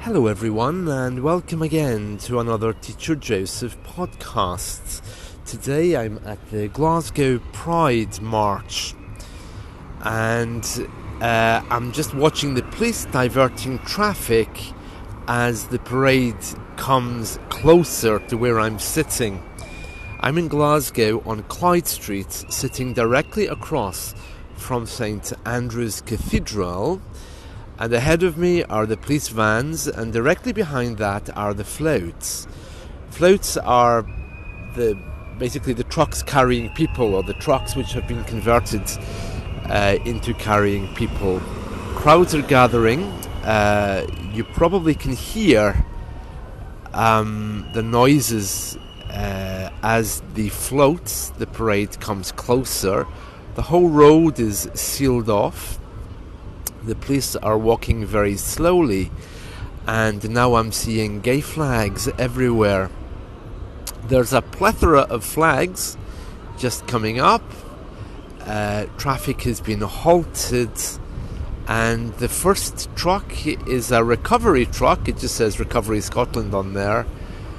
Hello everyone and welcome again to another Teacher Joseph podcast. Today I'm at the Glasgow Pride March and I'm just watching the police diverting traffic as the parade comes closer to where I'm sitting. I'm in Glasgow on Clyde Street, sitting directly across from St Andrew's Cathedral. And ahead of me are the police vans, and directly behind that are the floats. Floats are basically the trucks carrying people, or the trucks which have been converted into carrying people. Crowds are gathering. You probably can hear the noises as the parade comes closer. The whole road is sealed off. The police are walking very slowly, and now I'm seeing gay flags everywhere. There's a plethora of flags just coming up. Traffic has been halted, and the first truck is a recovery truck. It just says Recovery Scotland on there.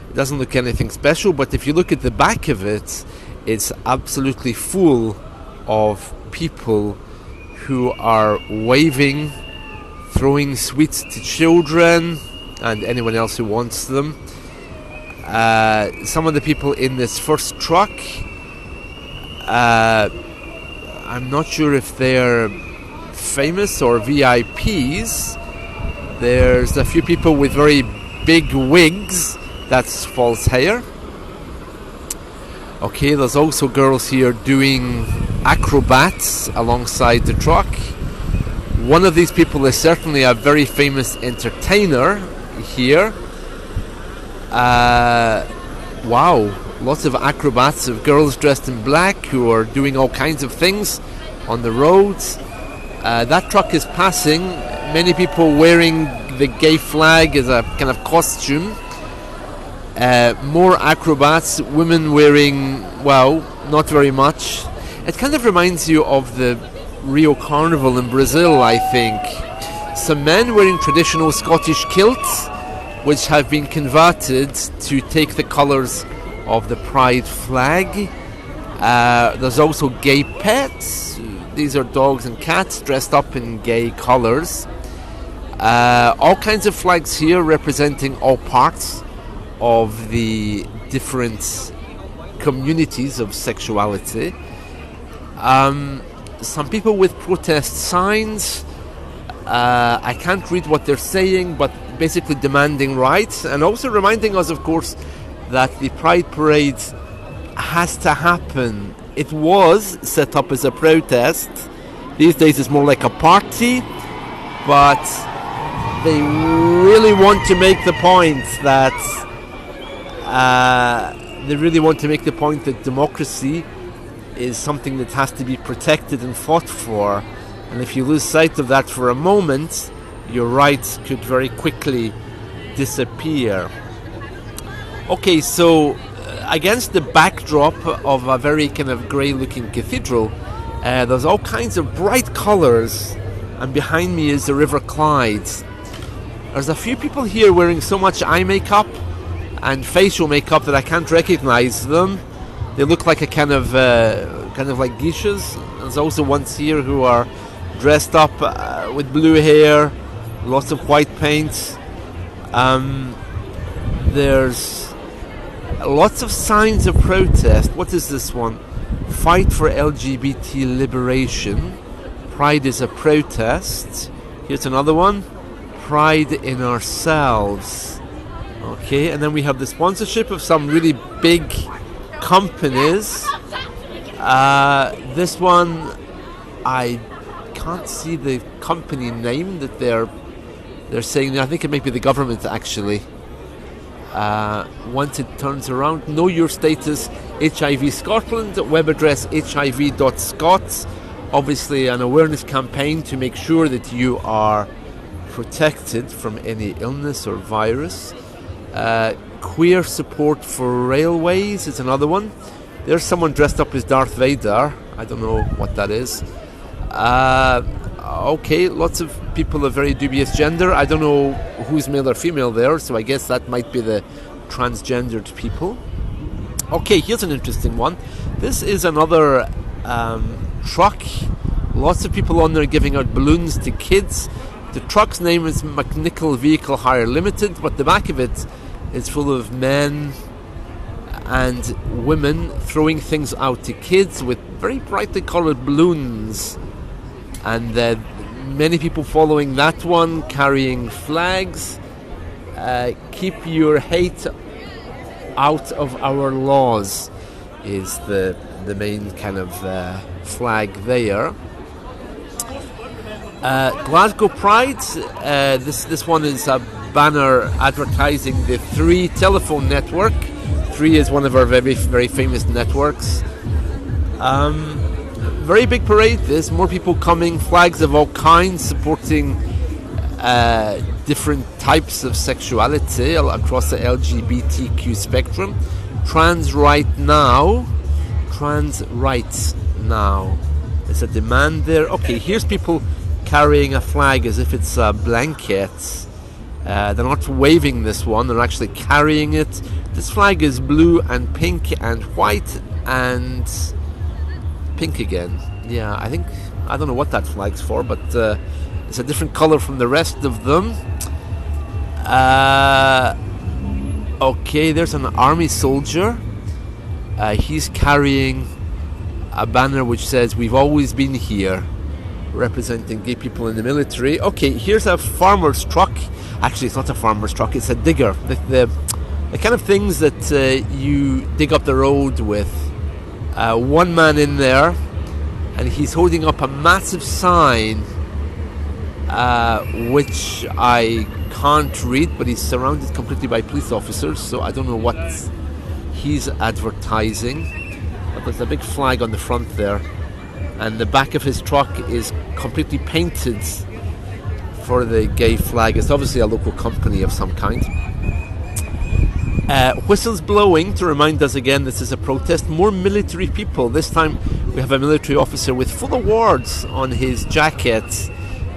It doesn't look anything special, but if you look at the back of it, it's absolutely full of people who are waving, throwing sweets to children and anyone else who wants them. Some of the people in this first truck, I'm not sure if they're famous or VIPs. There's a few people with very big wigs. That's false hair. Okay, there's also girls here doing acrobats alongside the truck. One of these people is certainly a very famous entertainer here. Wow, lots of acrobats of girls dressed in black who are doing all kinds of things on the road. That truck is passing. Many people wearing the gay flag as a kind of costume. More acrobats, women wearing, well, not very much. It kind of reminds you of the Rio Carnival in Brazil, I think. Some men wearing traditional Scottish kilts, which have been converted to take the colours of the pride flag. There's also gay pets. These are dogs and cats dressed up in gay colours. All kinds of flags here representing all parts of the different communities of sexuality. Some people with protest signs. I can't read what they're saying, but basically demanding rights, and also reminding us, of course, that the Pride Parade has to happen. It was set up as a protest. These days it's more like a party, but they really want to make the point that democracy is something that has to be protected and fought for, and if you lose sight of that for a moment, your rights could very quickly disappear. Okay, so against the backdrop of a very kind of grey looking cathedral, there's all kinds of bright colours, and behind me is the River Clyde. There's a few people here wearing so much eye makeup and facial makeup that I can't recognise them. They look like a kind of like geishas. There's also ones here who are dressed up with blue hair, lots of white paint. There's lots of signs of protest. What is this one? Fight for LGBT liberation. Pride is a protest. Here's another one. Pride in ourselves. Okay, and then we have the sponsorship of some really big companies. This one, I can't see the company name that they're saying. I think it might be the government, actually. Once it turns around, know your status, HIV Scotland, web address hiv.scot. Obviously an awareness campaign to make sure that you are protected from any illness or virus. Queer support for railways is another one. There's someone dressed up as Darth Vader. I don't know what that is. Okay, lots of people of very dubious gender. I don't know who's male or female there, so I guess that might be the transgendered people. Okay, here's an interesting one. This is another truck. Lots of people on there giving out balloons to kids. The truck's name is McNichol Vehicle Hire Limited, but the back of it is full of men and women throwing things out to kids with very brightly coloured balloons. And many people following that one, carrying flags. Keep your hate out of our laws is the main kind of flag there. Glasgow Pride, this one is a banner advertising the 3 telephone network. 3 is one of our very, very famous networks. Very big parade. There's more people coming, flags of all kinds supporting different types of sexuality across the LGBTQ spectrum. Trans rights now. There's a demand there. Okay, here's people carrying a flag as if it's a blanket. They're not waving this one, they're actually carrying it. This flag is blue and pink and white and pink again. Yeah, I don't know what that flag's for, but it's a different colour from the rest of them. Okay, there's an army soldier. He's carrying a banner which says, "We've always been here," representing gay people in the military. Okay, here's a farmer's truck. Actually, it's not a farmer's truck, it's a digger. The kind of things that you dig up the road with. One man in there, and he's holding up a massive sign, which I can't read, but he's surrounded completely by police officers, so I don't know what he's advertising. But there's a big flag on the front there, and the back of his truck is completely painted for the gay flag. It's obviously a local company of some kind. Whistles blowing to remind us again this is a protest. More military people. This time we have a military officer with full awards on his jacket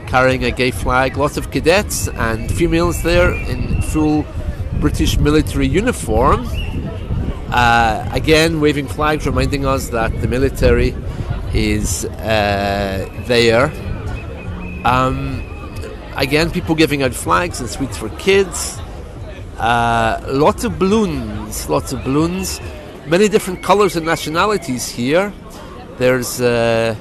carrying a gay flag. Lots of cadets and females there in full British military uniform. Again waving flags, reminding us that the military is there. Again, people giving out flags and sweets for kids. Lots of balloons. Many different colours and nationalities here. There's I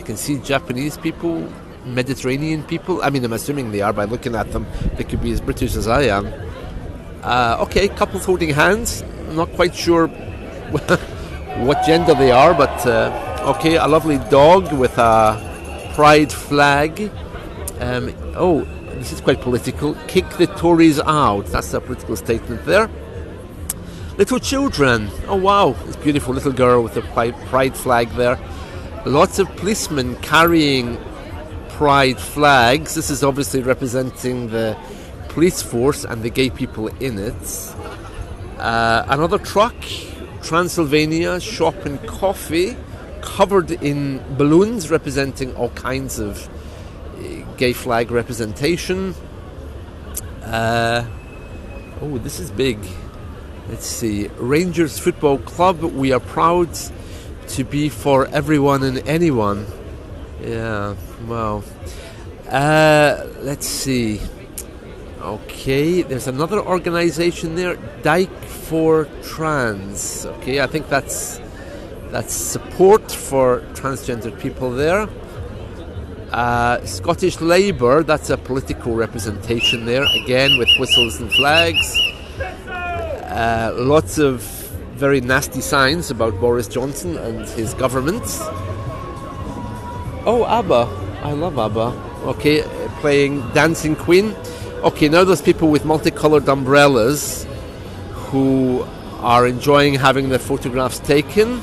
can see Japanese people, Mediterranean people. I mean, I'm assuming they are by looking at them. They could be as British as I am. Okay, couples holding hands. I'm not quite sure what gender they are, but okay, a lovely dog with a pride flag. This is quite political. Kick the Tories out. That's a political statement there. Little children. Oh wow, it's beautiful. Little girl with a pride flag there. Lots of policemen carrying pride flags. This is obviously representing the police force and the gay people in it. Another truck, Transylvania Shop and Coffee, covered in balloons representing all kinds of gay flag representation. This is big. Let's see. Rangers Football Club. We are proud to be for everyone and anyone. Yeah, wow. Let's see. Okay, there's another organisation there, Dyke for Trans. Okay, I think that's support for transgender people there. Scottish Labour, that's a political representation there, again with whistles and flags. Lots of very nasty signs about Boris Johnson and his government. Oh, ABBA. I love ABBA. Okay, playing Dancing Queen. Okay, now there's people with multicoloured umbrellas who are enjoying having their photographs taken.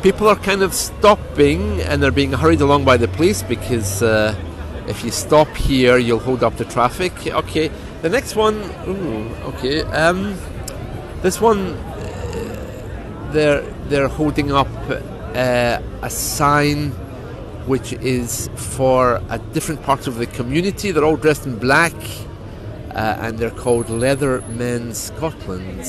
People are kind of stopping and they're being hurried along by the police because if you stop here, you'll hold up the traffic. Okay, the next one. This one, they're holding up a sign which is for a different part of the community. They're all dressed in black, and they're called Leather Men Scotland.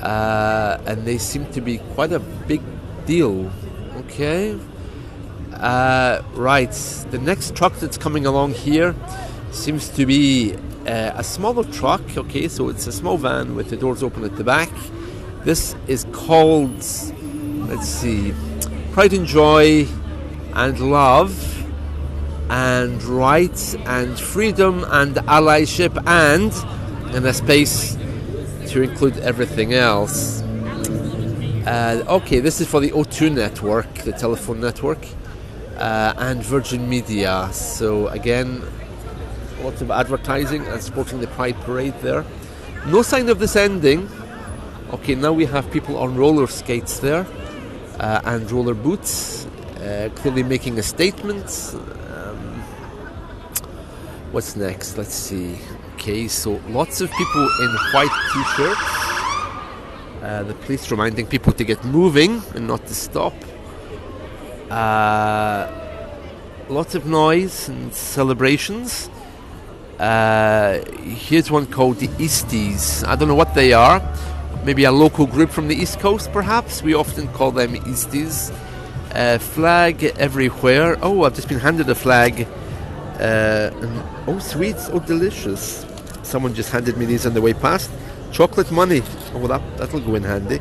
And they seem to be quite a big deal. Okay. Right. The next truck that's coming along here seems to be a smaller truck. Okay, so it's a small van with the doors open at the back. This is called, let's see, Pride and Joy and Love and Rights and Freedom and Allyship and a space to include everything else. Okay, this is for the O2 network, the telephone network, and Virgin Media. So again, lots of advertising and supporting the Pride Parade there. No sign of this ending. Okay, now we have people on roller skates there and roller boots, clearly making a statement. What's next? Let's see. Okay, so lots of people in white t-shirts. The police reminding people to get moving and not to stop. Lots of noise and celebrations. Here's one called the Easties. I don't know what they are. Maybe a local group from the East Coast, perhaps. We often call them Easties. Flag everywhere. Oh, I've just been handed a flag. Oh, sweets. Oh, delicious. Someone just handed me these on the way past. Chocolate money. Oh, well, that'll go in handy.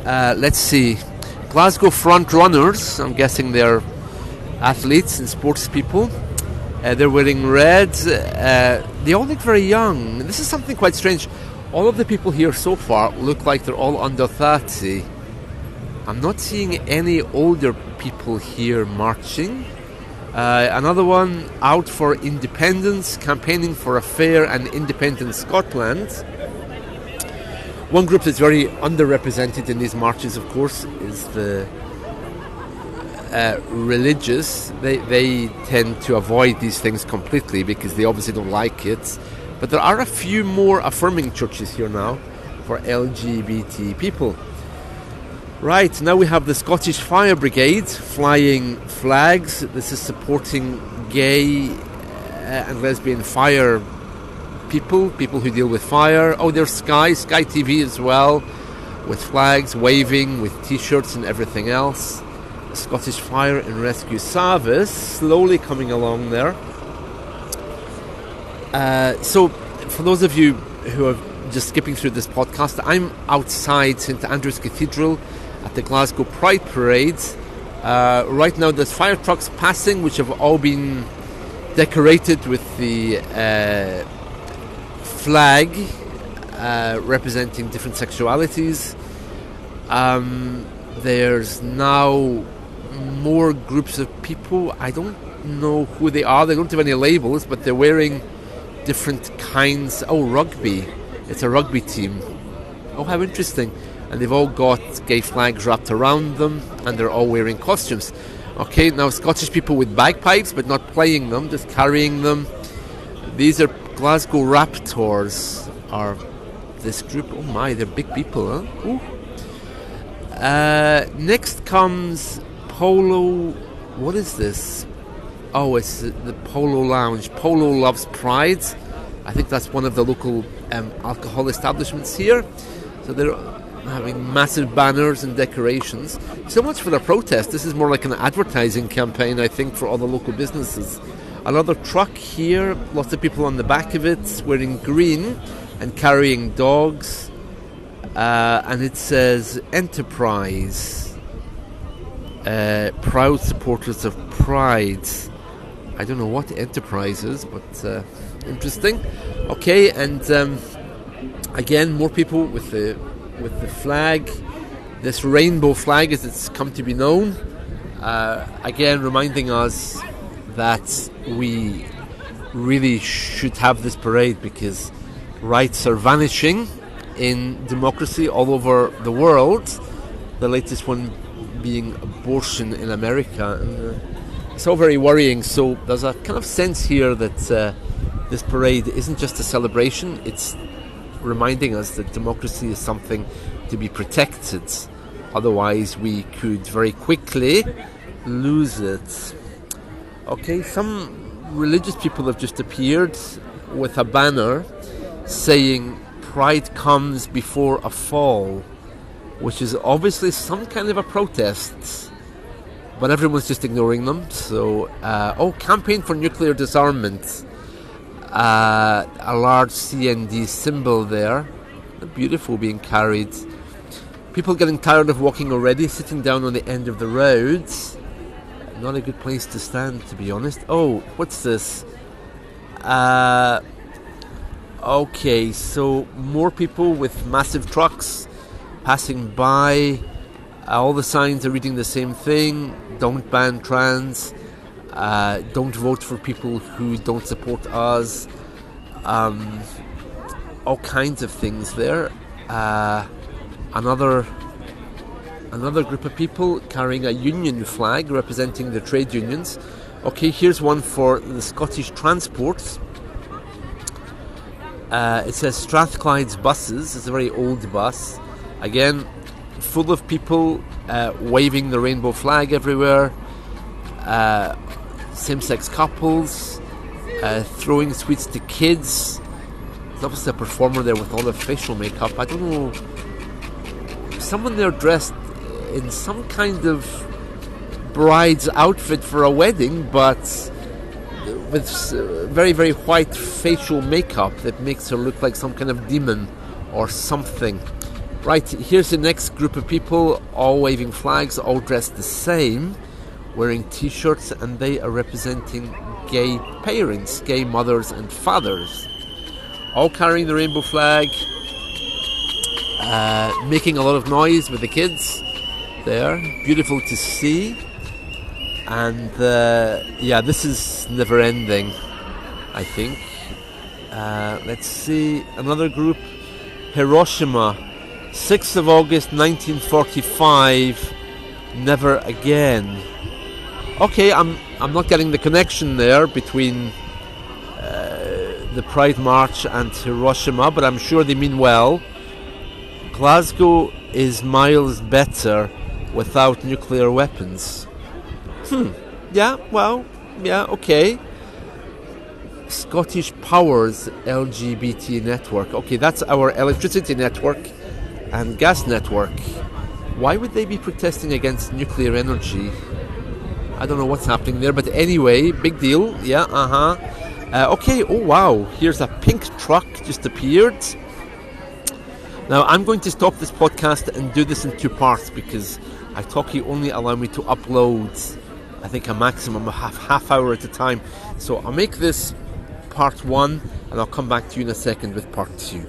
Let's see. Glasgow front runners. I'm guessing they're athletes and sports people. They're wearing red. They all look very young. This is something quite strange. All of the people here so far look like they're all under 30. I'm not seeing any older people here marching. Another one out for independence, campaigning for a fair and independent Scotland. One group that's very underrepresented in these marches, of course, is the religious. They tend to avoid these things completely because they obviously don't like it. But there are a few more affirming churches here now for LGBT people. Right, now we have the Scottish Fire Brigade flying flags. This is supporting gay and lesbian fire people who deal with fire. Oh, there's Sky TV as well, with flags waving, with t-shirts and everything else. The Scottish Fire and Rescue Service slowly coming along there. So, for those of you who are just skipping through this podcast, I'm outside St Andrew's Cathedral at the Glasgow Pride Parade. Right now there's fire trucks passing, which have all been decorated with the flag representing different sexualities. There's now more groups of people. I don't know who they are. They don't have any labels, but they're wearing different kinds. Oh, rugby. It's a rugby team. Oh, how interesting. And they've all got gay flags wrapped around them, and they're all wearing costumes. Okay, now Scottish people with bagpipes, but not playing them, just carrying them. These are Glasgow Raptors, are this group. Oh my, they're big people, huh? Ooh. Next comes Polo. What is this? Oh, it's the Polo Lounge. Polo Loves Pride. I think that's one of the local alcohol establishments here. So they're having massive banners and decorations. So much for their protest. This is more like an advertising campaign, I think, for all the local businesses. Another truck here, lots of people on the back of it wearing green and carrying dogs. And it says Enterprise. Proud supporters of Pride. I don't know what Enterprise is, but interesting. Okay, and again, more people with the flag, this rainbow flag as it's come to be known, again reminding us that we really should have this parade because rights are vanishing in democracy all over the world, the latest one being abortion in America, and it's all very worrying. So there's a kind of sense here that this parade isn't just a celebration, it's reminding us that democracy is something to be protected. Otherwise, we could very quickly lose it. Okay, some religious people have just appeared with a banner saying Pride comes before a fall, which is obviously some kind of a protest, but everyone's just ignoring them. So, campaign for nuclear disarmament. A large CND symbol there, beautiful, being carried. People getting tired of walking already, sitting down on the end of the road. Not a good place to stand, to be honest. Oh, what's this? Okay, so more people with massive trucks passing by. All the signs are reading the same thing. Don't ban trans. Don't vote for people who don't support us. All kinds of things there. Another group of people carrying a union flag representing the trade unions. Okay, here's one for the Scottish Transport. It says Strathclyde's buses. It's a very old bus. Again, full of people waving the rainbow flag everywhere. Same-sex couples throwing sweets to kids. There's obviously a performer there with all the facial makeup. I don't know, someone there dressed in some kind of bride's outfit for a wedding, but with very, very white facial makeup that makes her look like some kind of demon or something. Right, here's the next group of people, all waving flags, all dressed the same, wearing t-shirts, and they are representing gay parents, gay mothers and fathers, all carrying the rainbow flag, making a lot of noise with the kids there. Beautiful to see. And this is never ending, I think. Let's see, another group, Hiroshima, 6th of August 1945, never again. Okay, I'm not getting the connection there between the Pride March and Hiroshima, but I'm sure they mean well. Glasgow is miles better without nuclear weapons. Yeah, okay. Scottish Power's LGBT network. Okay, that's our electricity network and gas network. Why would they be protesting against nuclear energy? I don't know what's happening there, but anyway, big deal. Yeah, okay, oh wow, here's a pink truck just appeared. Now, I'm going to stop this podcast and do this in 2 parts because italki only allow me to upload, I think, a maximum of half hour at a time. So I'll make this part 1 and I'll come back to you in a second with part 2.